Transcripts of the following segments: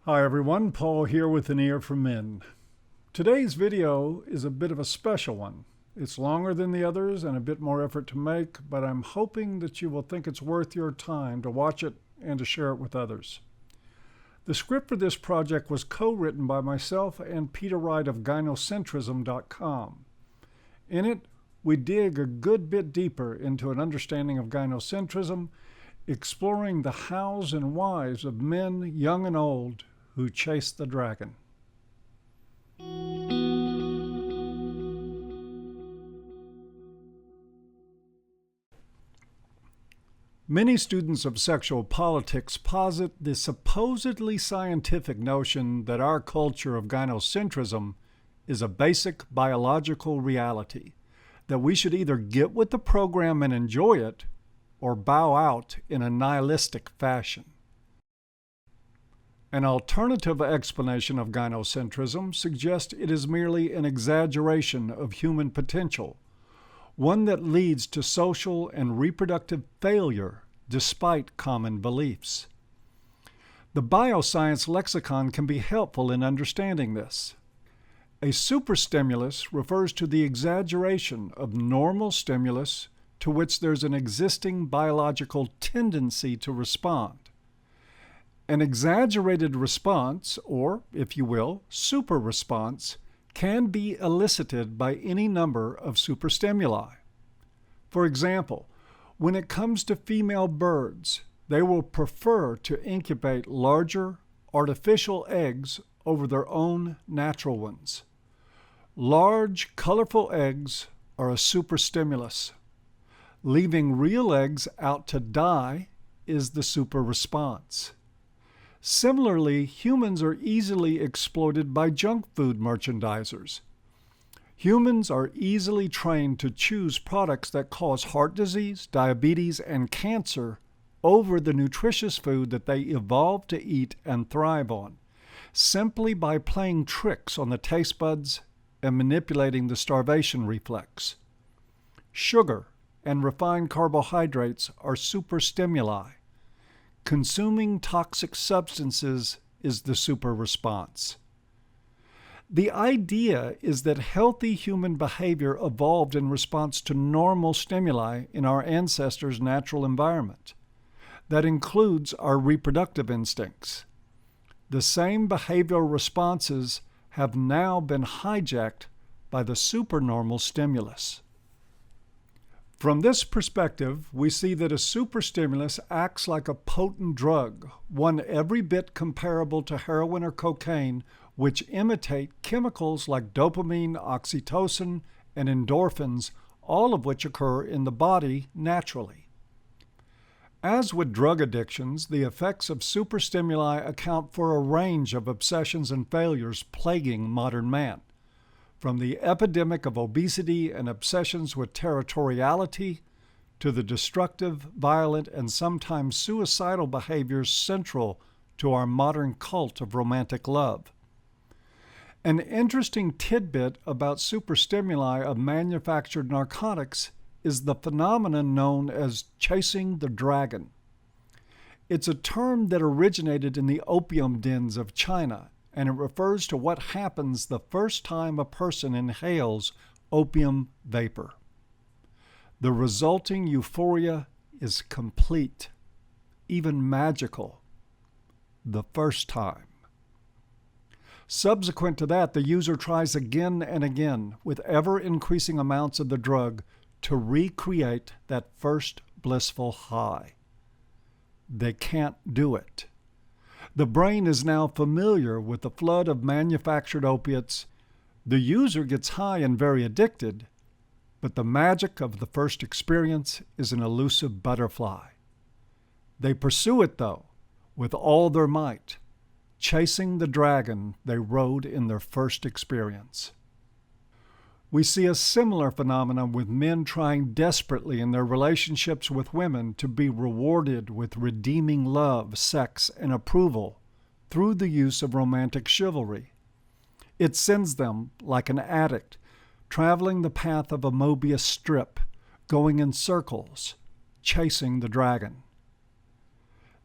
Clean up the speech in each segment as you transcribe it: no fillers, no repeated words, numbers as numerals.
Hi everyone, Paul here with An Ear for Men. Today's video is a bit of a special one. It's longer than the others and a bit more effort to make, but I'm hoping that you will think it's worth your time to watch it and to share it with others. The script for this project was co-written by myself and Peter Wright of gynocentrism.com. In it, we dig a good bit deeper into an understanding of gynocentrism, exploring the hows and whys of men, young and old, who chase the dragon. Many students of sexual politics posit the supposedly scientific notion that our culture of gynocentrism is a basic biological reality, that we should either get with the program and enjoy it, or bow out in a nihilistic fashion. An alternative explanation of gynocentrism suggests it is merely an exaggeration of human potential, one that leads to social and reproductive failure despite common beliefs. The bioscience lexicon can be helpful in understanding this. A superstimulus refers to the exaggeration of normal stimulus to which there's an existing biological tendency to respond. An exaggerated response, or, if you will, super response, can be elicited by any number of superstimuli. For example, when it comes to female birds, they will prefer to incubate larger, artificial eggs over their own natural ones. Large, colorful eggs are a superstimulus. Leaving real eggs out to die is the super response. Similarly, humans are easily exploited by junk food merchandisers. Humans are easily trained to choose products that cause heart disease, diabetes, and cancer over the nutritious food that they evolved to eat and thrive on, simply by playing tricks on the taste buds and manipulating the starvation reflex. Sugar and refined carbohydrates are superstimuli. Consuming toxic substances is the super response. The idea is that healthy human behavior evolved in response to normal stimuli in our ancestors' natural environment. That includes our reproductive instincts. The same behavioral responses have now been hijacked by the supernormal stimulus. From this perspective, we see that a superstimulus acts like a potent drug, one every bit comparable to heroin or cocaine, which imitate chemicals like dopamine, oxytocin, and endorphins, all of which occur in the body naturally. As with drug addictions, the effects of superstimuli account for a range of obsessions and failures plaguing modern man. From the epidemic of obesity and obsessions with territoriality to the destructive, violent, and sometimes suicidal behaviors central to our modern cult of romantic love. An interesting tidbit about superstimuli of manufactured narcotics is the phenomenon known as chasing the dragon. It's a term that originated in the opium dens of China, and it refers to what happens the first time a person inhales opium vapor. The resulting euphoria is complete, even magical, the first time. Subsequent to that, the user tries again and again with ever-increasing amounts of the drug to recreate that first blissful high. They can't do it. The brain is now familiar with the flood of manufactured opiates. The user gets high and very addicted, but the magic of the first experience is an elusive butterfly. They pursue it, though, with all their might, chasing the dragon they rode in their first experience. We see a similar phenomenon with men trying desperately in their relationships with women to be rewarded with redeeming love, sex, and approval through the use of romantic chivalry. It sends them, like an addict, traveling the path of a Mobius strip, going in circles, chasing the dragon.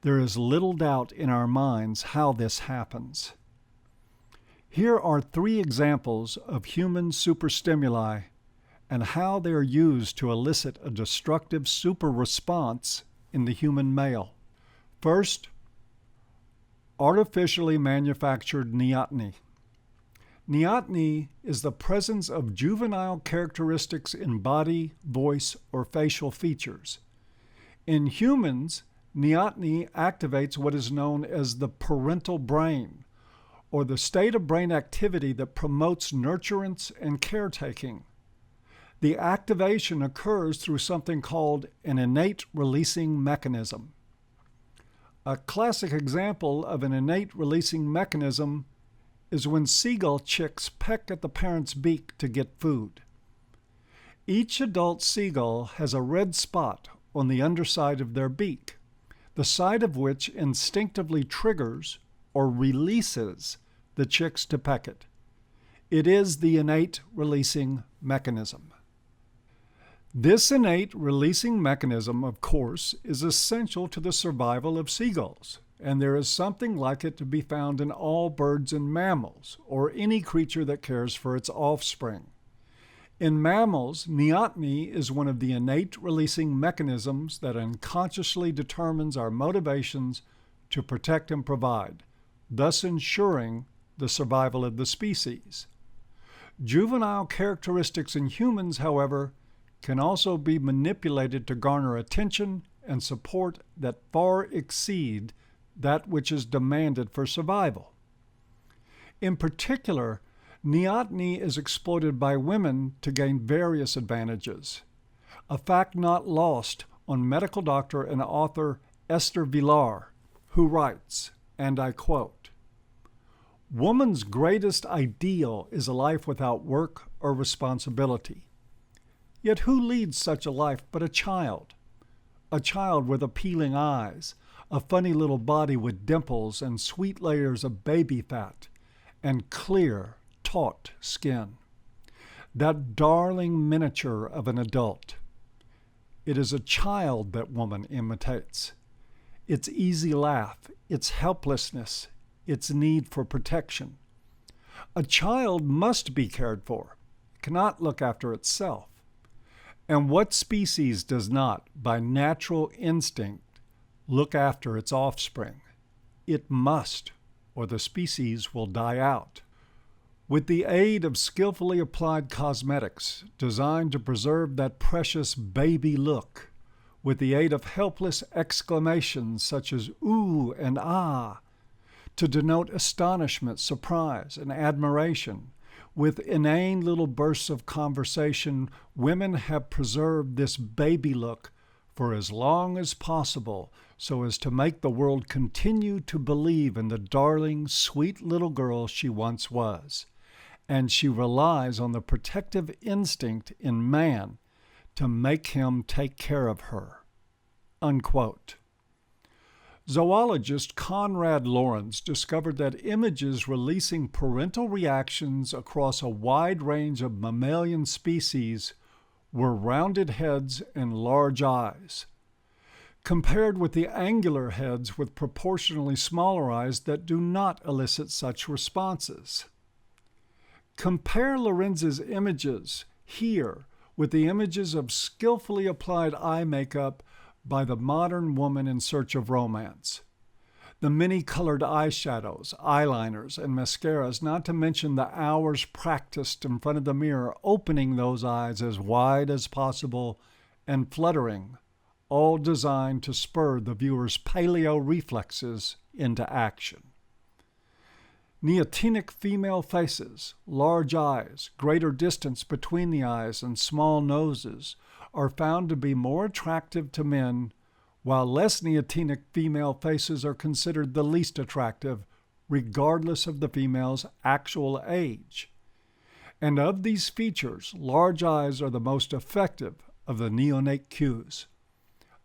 There is little doubt in our minds how this happens. Here are 3 examples of human superstimuli and how they are used to elicit a destructive super response in the human male. First, artificially manufactured neoteny. Neoteny is the presence of juvenile characteristics in body, voice, or facial features. In humans, neoteny activates what is known as the parental brain, or the state of brain activity that promotes nurturance and caretaking. The activation occurs through something called an innate releasing mechanism. A classic example of an innate releasing mechanism is when seagull chicks peck at the parent's beak to get food. Each adult seagull has a red spot on the underside of their beak, the side of which instinctively triggers or releases the chicks to peck it. It is the innate releasing mechanism. This innate releasing mechanism, of course, is essential to the survival of seagulls, and there is something like it to be found in all birds and mammals, or any creature that cares for its offspring. In mammals, neoteny is one of the innate releasing mechanisms that unconsciously determines our motivations to protect and provide, thus ensuring the survival of the species. Juvenile characteristics in humans, however, can also be manipulated to garner attention and support that far exceed that which is demanded for survival. In particular, neoteny is exploited by women to gain various advantages, a fact not lost on medical doctor and author Esther Villar, who writes, and I quote, "Woman's greatest ideal is a life without work or responsibility. Yet who leads such a life but a child? A child with appealing eyes, a funny little body with dimples and sweet layers of baby fat, and clear, taut skin. That darling miniature of an adult. It is a child that woman imitates. Its easy laugh, its helplessness, its need for protection. A child must be cared for. It cannot look after itself. And what species does not, by natural instinct, look after its offspring? It must, or the species will die out. With the aid of skillfully applied cosmetics designed to preserve that precious baby look, with the aid of helpless exclamations such as ooh and ah, to denote astonishment, surprise, and admiration, with inane little bursts of conversation, women have preserved this baby look for as long as possible so as to make the world continue to believe in the darling, sweet little girl she once was. And she relies on the protective instinct in man to make him take care of her." Unquote. Zoologist Conrad Lorenz discovered that images releasing parental reactions across a wide range of mammalian species were rounded heads and large eyes, compared with the angular heads with proportionally smaller eyes that do not elicit such responses. Compare Lorenz's images here with the images of skillfully applied eye makeup by the modern woman in search of romance. The many-colored eyeshadows, eyeliners, and mascaras, not to mention the hours practiced in front of the mirror, opening those eyes as wide as possible and fluttering, all designed to spur the viewer's paleo reflexes into action. Neotenic female faces, large eyes, greater distance between the eyes, and small noses are found to be more attractive to men, while less neotenic female faces are considered the least attractive, regardless of the female's actual age. And of these features, large eyes are the most effective of the neonate cues,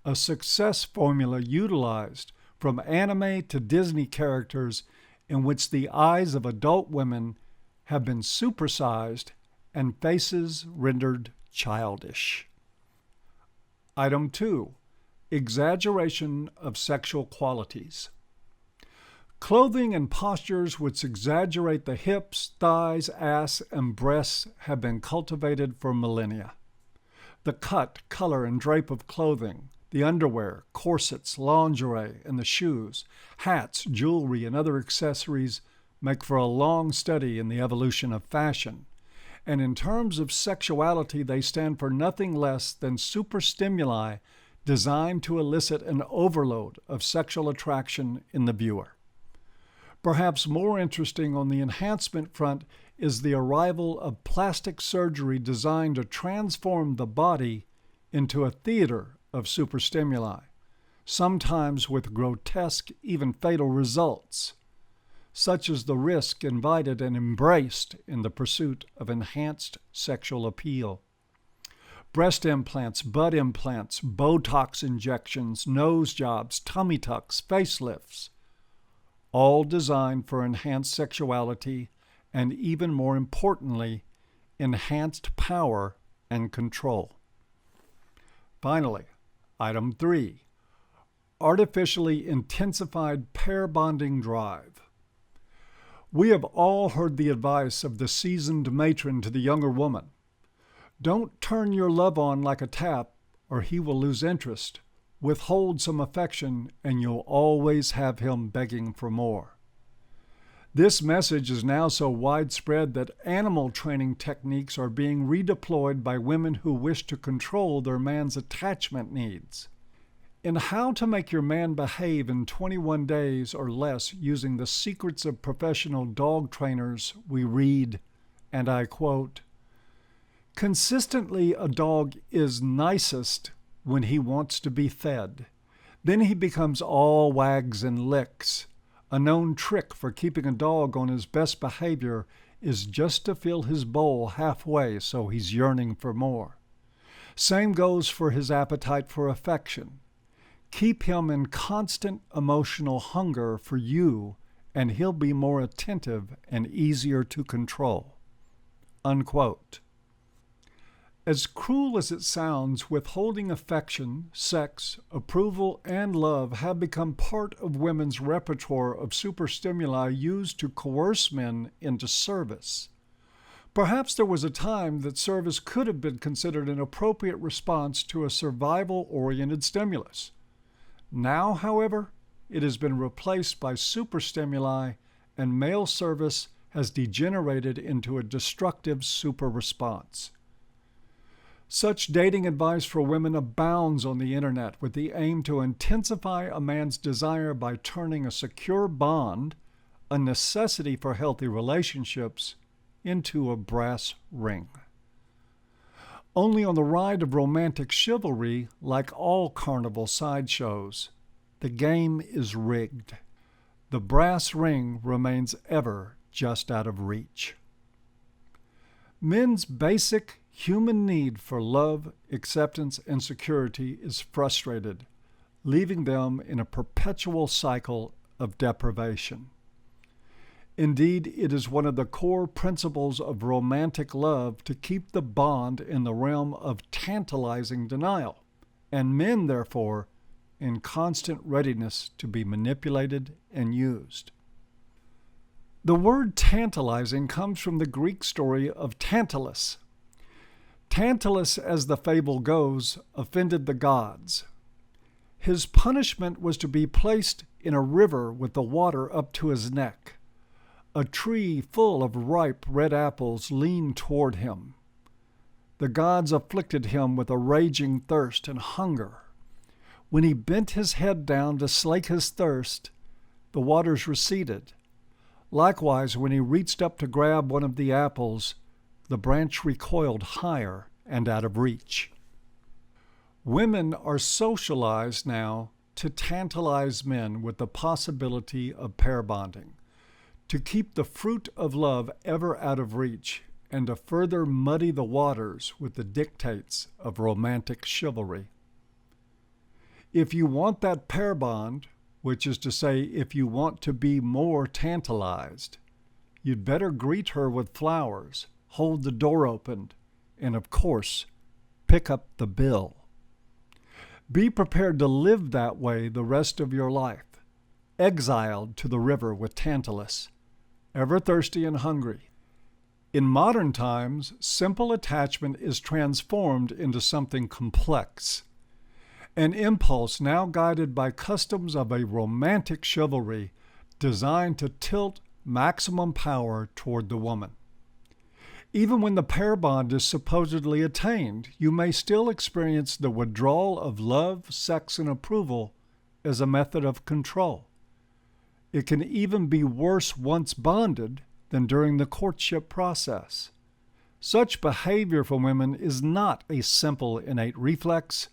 a success formula utilized from anime to Disney characters in which the eyes of adult women have been supersized and faces rendered childish. Item 2. Exaggeration of sexual qualities. Clothing and postures which exaggerate the hips, thighs, ass, and breasts have been cultivated for millennia. The cut, color, and drape of clothing, the underwear, corsets, lingerie, and the shoes, hats, jewelry, and other accessories make for a long study in the evolution of fashion. And in terms of sexuality, they stand for nothing less than superstimuli designed to elicit an overload of sexual attraction in the viewer. Perhaps more interesting on the enhancement front is the arrival of plastic surgery designed to transform the body into a theater of superstimuli, sometimes with grotesque, even fatal results, such as the risk invited and embraced in the pursuit of enhanced sexual appeal. Breast implants, butt implants, Botox injections, nose jobs, tummy tucks, facelifts, all designed for enhanced sexuality and, even more importantly, enhanced power and control. Finally, item 3, artificially intensified pair bonding drive. We have all heard the advice of the seasoned matron to the younger woman. Don't turn your love on like a tap, or he will lose interest. Withhold some affection, and you'll always have him begging for more. This message is now so widespread that animal training techniques are being redeployed by women who wish to control their man's attachment needs. In How to Make Your Man Behave in 21 Days or Less Using the Secrets of Professional Dog Trainers, we read, and I quote, "Consistently, a dog is nicest when he wants to be fed. Then he becomes all wags and licks. A known trick for keeping a dog on his best behavior is just to fill his bowl halfway so he's yearning for more. Same goes for his appetite for affection. Keep him in constant emotional hunger for you, and he'll be more attentive and easier to control." Unquote. As cruel as it sounds, withholding affection, sex, approval, and love have become part of women's repertoire of superstimuli used to coerce men into service. Perhaps there was a time that service could have been considered an appropriate response to a survival-oriented stimulus. Now, however, it has been replaced by superstimuli, and male service has degenerated into a destructive super-response. Such dating advice for women abounds on the internet with the aim to intensify a man's desire by turning a secure bond, a necessity for healthy relationships, into a brass ring. Only on the ride of romantic chivalry, like all carnival sideshows, the game is rigged. The brass ring remains ever just out of reach. Men's basic human need for love, acceptance, and security is frustrated, leaving them in a perpetual cycle of deprivation. Indeed, it is one of the core principles of romantic love to keep the bond in the realm of tantalizing denial, and men, therefore, in constant readiness to be manipulated and used. The word tantalizing comes from the Greek story of Tantalus. Tantalus, as the fable goes, offended the gods. His punishment was to be placed in a river with the water up to his neck. A tree full of ripe red apples leaned toward him. The gods afflicted him with a raging thirst and hunger. When he bent his head down to slake his thirst, the waters receded. Likewise, when he reached up to grab one of the apples, the branch recoiled higher and out of reach. Women are socialized now to tantalize men with the possibility of pair bonding, to keep the fruit of love ever out of reach, and to further muddy the waters with the dictates of romantic chivalry. If you want that pair bond, which is to say, if you want to be more tantalized, you'd better greet her with flowers, hold the door open, and of course, pick up the bill. Be prepared to live that way the rest of your life, exiled to the river with Tantalus, ever thirsty and hungry. In modern times, simple attachment is transformed into something complex. An impulse now guided by customs of a romantic chivalry designed to tilt maximum power toward the woman. Even when the pair bond is supposedly attained, you may still experience the withdrawal of love, sex, and approval as a method of control. It can even be worse once bonded than during the courtship process. Such behavior for women is not a simple innate reflex,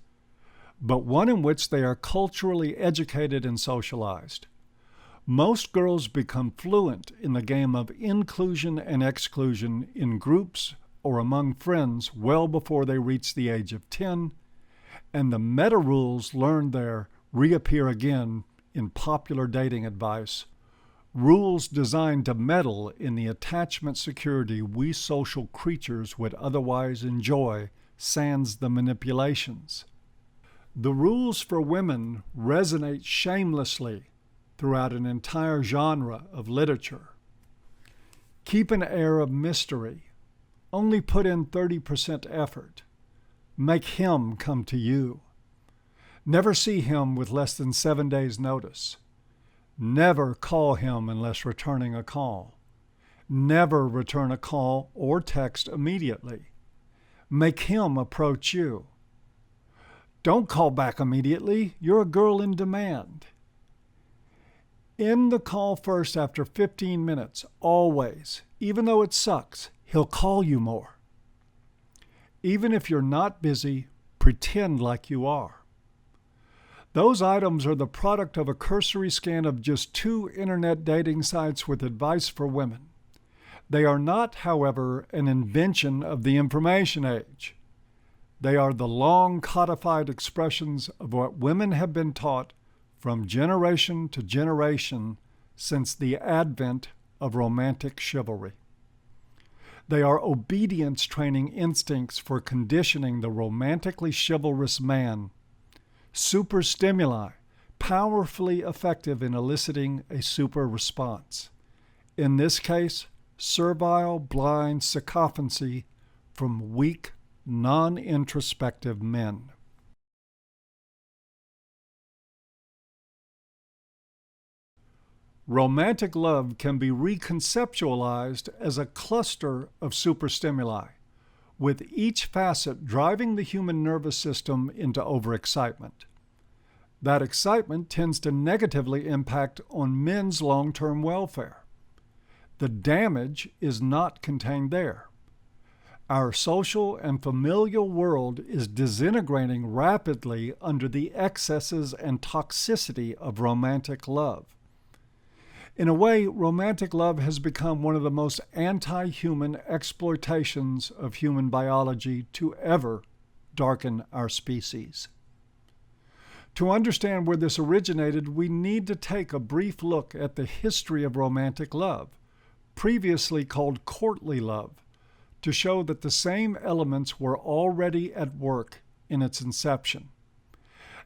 but one in which they are culturally educated and socialized. Most girls become fluent in the game of inclusion and exclusion in groups or among friends well before they reach the age of 10, and the meta rules learned there reappear again in popular dating advice, rules designed to meddle in the attachment security we social creatures would otherwise enjoy, sans the manipulations. The rules for women resonate shamelessly throughout an entire genre of literature. Keep an air of mystery. Only put in 30% effort. Make him come to you. Never see him with less than 7 days' notice. Never call him unless returning a call. Never return a call or text immediately. Make him approach you. Don't call back immediately. You're a girl in demand. End the call first after 15 minutes, always. Even though it sucks, he'll call you more. Even if you're not busy, pretend like you are. Those items are the product of a cursory scan of just 2 internet dating sites with advice for women. They are not, however, an invention of the information age. They are the long codified expressions of what women have been taught from generation to generation since the advent of romantic chivalry. They are obedience training instincts for conditioning the romantically chivalrous man. Super stimuli, powerfully effective in eliciting a super response. In this case, servile, blind sycophancy from weak, non-introspective men. Romantic love can be reconceptualized as a cluster of superstimuli, with each facet driving the human nervous system into overexcitement. That excitement tends to negatively impact on men's long-term welfare. The damage is not contained there. Our social and familial world is disintegrating rapidly under the excesses and toxicity of romantic love. In a way, romantic love has become one of the most anti-human exploitations of human biology to ever darken our species. To understand where this originated, we need to take a brief look at the history of romantic love, previously called courtly love, to show that the same elements were already at work in its inception.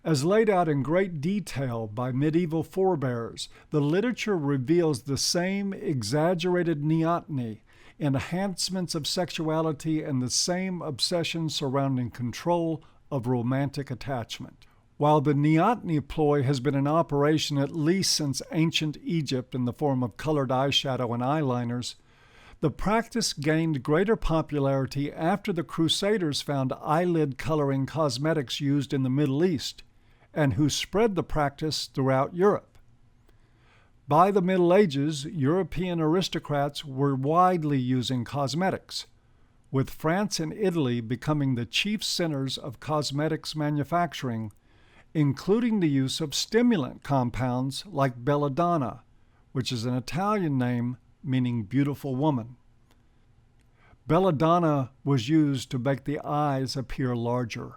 As laid out in great detail by medieval forebears, the literature reveals the same exaggerated neoteny, enhancements of sexuality, and the same obsession surrounding control of romantic attachment. While the neoteny ploy has been in operation at least since ancient Egypt in the form of colored eyeshadow and eyeliners, the practice gained greater popularity after the Crusaders found eyelid coloring cosmetics used in the Middle East, and who spread the practice throughout Europe. By the Middle Ages, European aristocrats were widely using cosmetics, with France and Italy becoming the chief centers of cosmetics manufacturing, including the use of stimulant compounds like belladonna, which is an Italian name meaning beautiful woman. Belladonna was used to make the eyes appear larger.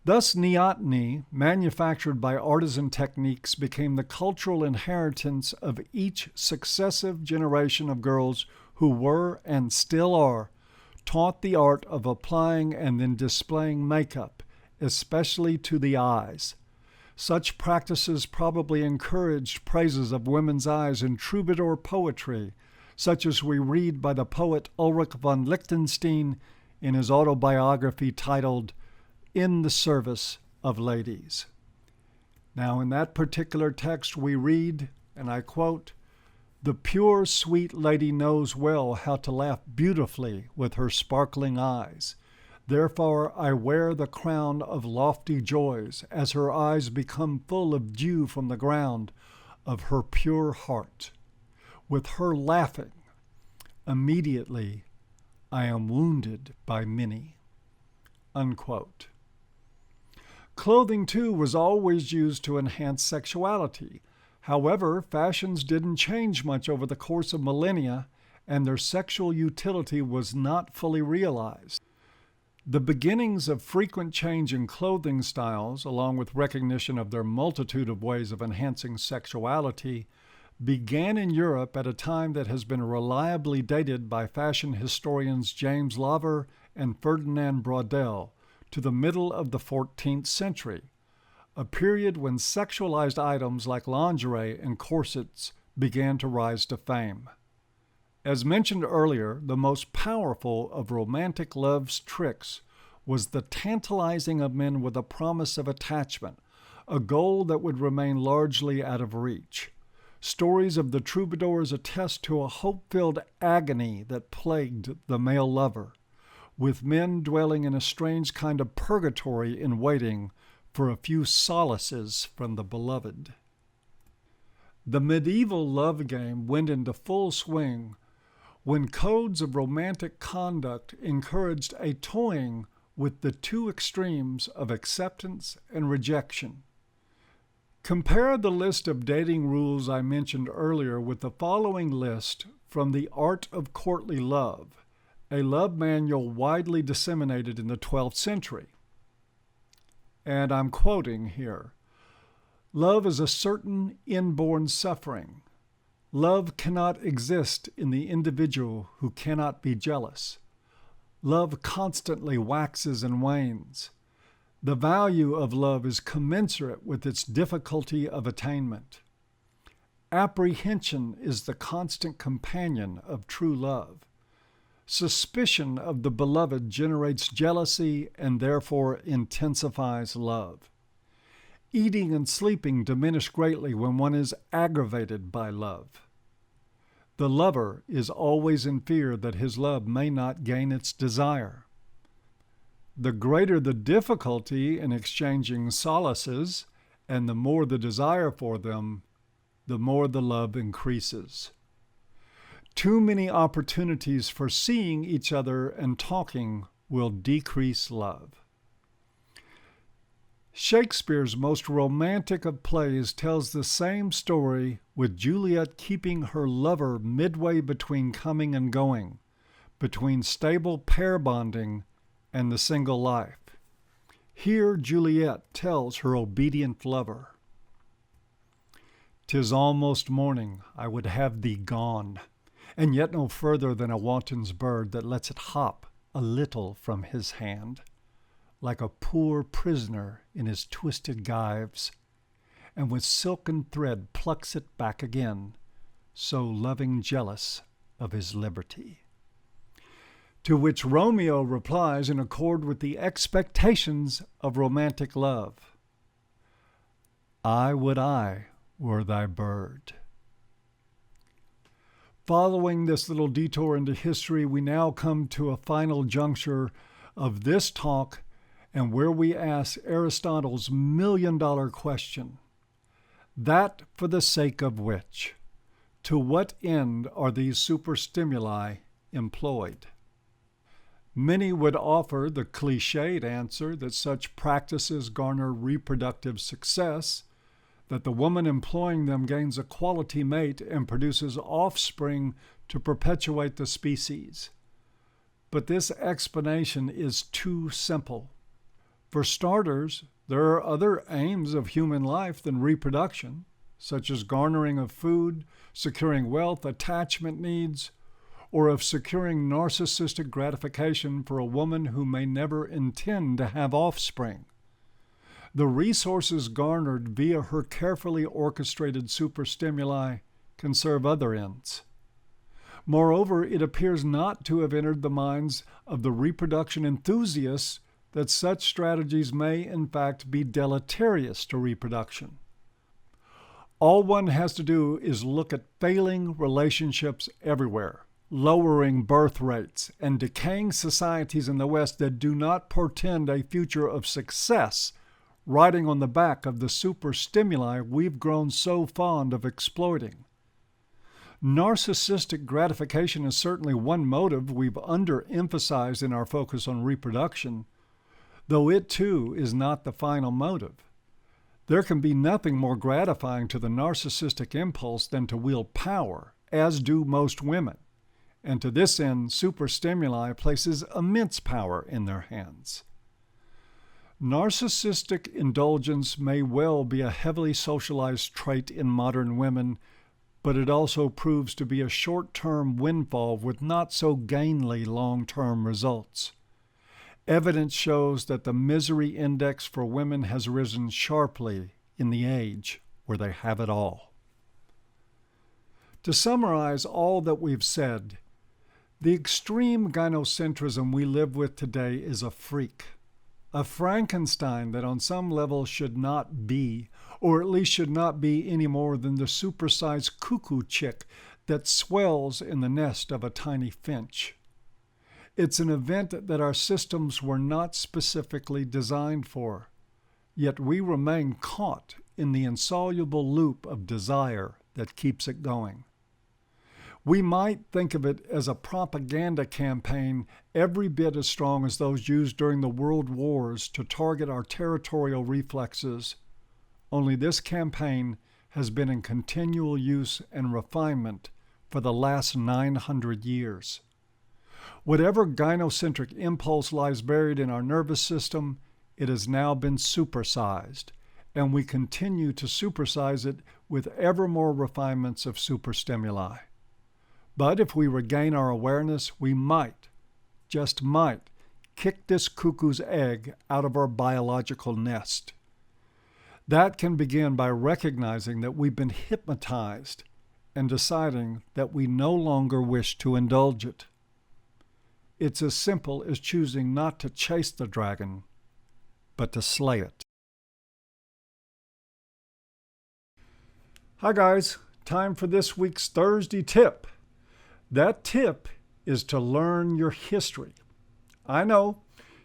Thus, neoteny, manufactured by artisan techniques, became the cultural inheritance of each successive generation of girls who were, and still are, taught the art of applying and then displaying makeup, especially to the eyes. Such practices probably encouraged praises of women's eyes in troubadour poetry, such as we read by the poet Ulrich von Lichtenstein in his autobiography titled In the Service of Ladies. Now, in that particular text we read, and I quote, "The pure, sweet lady knows well how to laugh beautifully with her sparkling eyes. Therefore I wear the crown of lofty joys, as her eyes become full of dew from the ground of her pure heart. With her laughing, immediately I am wounded by many." Unquote. Clothing, too, was always used to enhance sexuality. However, fashions didn't change much over the course of millennia, and their sexual utility was not fully realized. The beginnings of frequent change in clothing styles, along with recognition of their multitude of ways of enhancing sexuality, began in Europe at a time that has been reliably dated by fashion historians James Laver and Ferdinand Braudel to the middle of the 14th century, a period when sexualized items like lingerie and corsets began to rise to fame. As mentioned earlier, the most powerful of romantic love's tricks was the tantalizing of men with a promise of attachment, a goal that would remain largely out of reach. Stories of the troubadours attest to a hope-filled agony that plagued the male lover, with men dwelling in a strange kind of purgatory in waiting for a few solaces from the beloved. The medieval love game went into full swing when codes of romantic conduct encouraged a toying with the two extremes of acceptance and rejection. Compare the list of dating rules I mentioned earlier with the following list from The Art of Courtly Love, a love manual widely disseminated in the 12th century. And I'm quoting here, "Love is a certain inborn suffering. Love cannot exist in the individual who cannot be jealous. Love constantly waxes and wanes. The value of love is commensurate with its difficulty of attainment. Apprehension is the constant companion of true love. Suspicion of the beloved generates jealousy and therefore intensifies love. Eating and sleeping diminish greatly when one is aggravated by love. The lover is always in fear that his love may not gain its desire. The greater the difficulty in exchanging solaces, and the more the desire for them, the more the love increases. Too many opportunities for seeing each other and talking will decrease love." Shakespeare's most romantic of plays tells the same story, with Juliet keeping her lover midway between coming and going, between stable pair bonding and the single life. Here Juliet tells her obedient lover, "'Tis almost morning, I would have thee gone, and yet no further than a wanton's bird that lets it hop a little from his hand, like a poor prisoner in his twisted gyves, and with silken thread plucks it back again, so loving jealous of his liberty." To which Romeo replies in accord with the expectations of romantic love, "I would I were thy bird." Following this little detour into history, we now come to a final juncture of this talk and where we ask Aristotle's million-dollar question, that for the sake of which, to what end are these superstimuli employed? Many would offer the cliched answer that such practices garner reproductive success, that the woman employing them gains a quality mate and produces offspring to perpetuate the species. But this explanation is too simple. For starters, there are other aims of human life than reproduction, such as garnering of food, securing wealth, attachment needs, or of securing narcissistic gratification for a woman who may never intend to have offspring. The resources garnered via her carefully orchestrated superstimuli can serve other ends. Moreover, it appears not to have entered the minds of the reproduction enthusiasts that such strategies may in fact be deleterious to reproduction. All one has to do is look at failing relationships everywhere, lowering birth rates, and decaying societies in the West that do not portend a future of success, riding on the back of the superstimuli we've grown so fond of exploiting. Narcissistic gratification is certainly one motive we've underemphasized in our focus on reproduction, though it too is not the final motive. There can be nothing more gratifying to the narcissistic impulse than to wield power, as do most women, and to this end, superstimuli places immense power in their hands. Narcissistic indulgence may well be a heavily socialized trait in modern women, but it also proves to be a short-term windfall with not-so-gainly long-term results. Evidence shows that the misery index for women has risen sharply in the age where they have it all. To summarize all that we've said, the extreme gynocentrism we live with today is a freak, a Frankenstein that on some level should not be, or at least should not be any more than the supersized cuckoo chick that swells in the nest of a tiny finch. It's an event that our systems were not specifically designed for, yet we remain caught in the insoluble loop of desire that keeps it going. We might think of it as a propaganda campaign every bit as strong as those used during the world wars to target our territorial reflexes, only this campaign has been in continual use and refinement for the last 900 years. Whatever gynocentric impulse lies buried in our nervous system, it has now been supersized, and we continue to supersize it with ever more refinements of superstimuli. But if we regain our awareness, we might, just might, kick this cuckoo's egg out of our biological nest. That can begin by recognizing that we've been hypnotized and deciding that we no longer wish to indulge it. It's as simple as choosing not to chase the dragon, but to slay it. Hi guys, time for this week's Thursday tip. That tip is to learn your history. I know,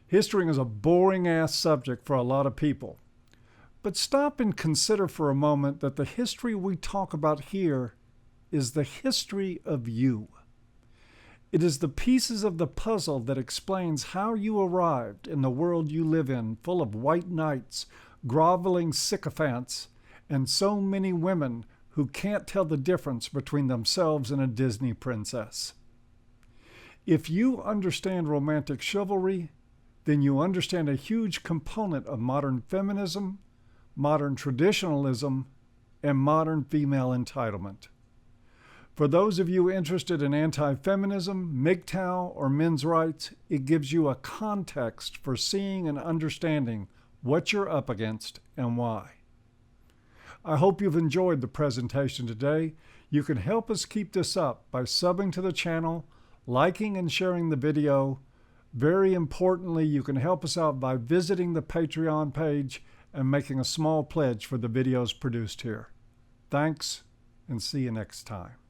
history is a boring-ass subject for a lot of people. But stop and consider for a moment that the history we talk about here is the history of you. It is the pieces of the puzzle that explains how you arrived in the world you live in, full of white knights, groveling sycophants, and so many women who can't tell the difference between themselves and a Disney princess. If you understand romantic chivalry, then you understand a huge component of modern feminism, modern traditionalism, and modern female entitlement. For those of you interested in anti-feminism, MGTOW, or men's rights, it gives you a context for seeing and understanding what you're up against and why. I hope you've enjoyed the presentation today. You can help us keep this up by subbing to the channel, liking and sharing the video. Very importantly, you can help us out by visiting the Patreon page and making a small pledge for the videos produced here. Thanks, and see you next time.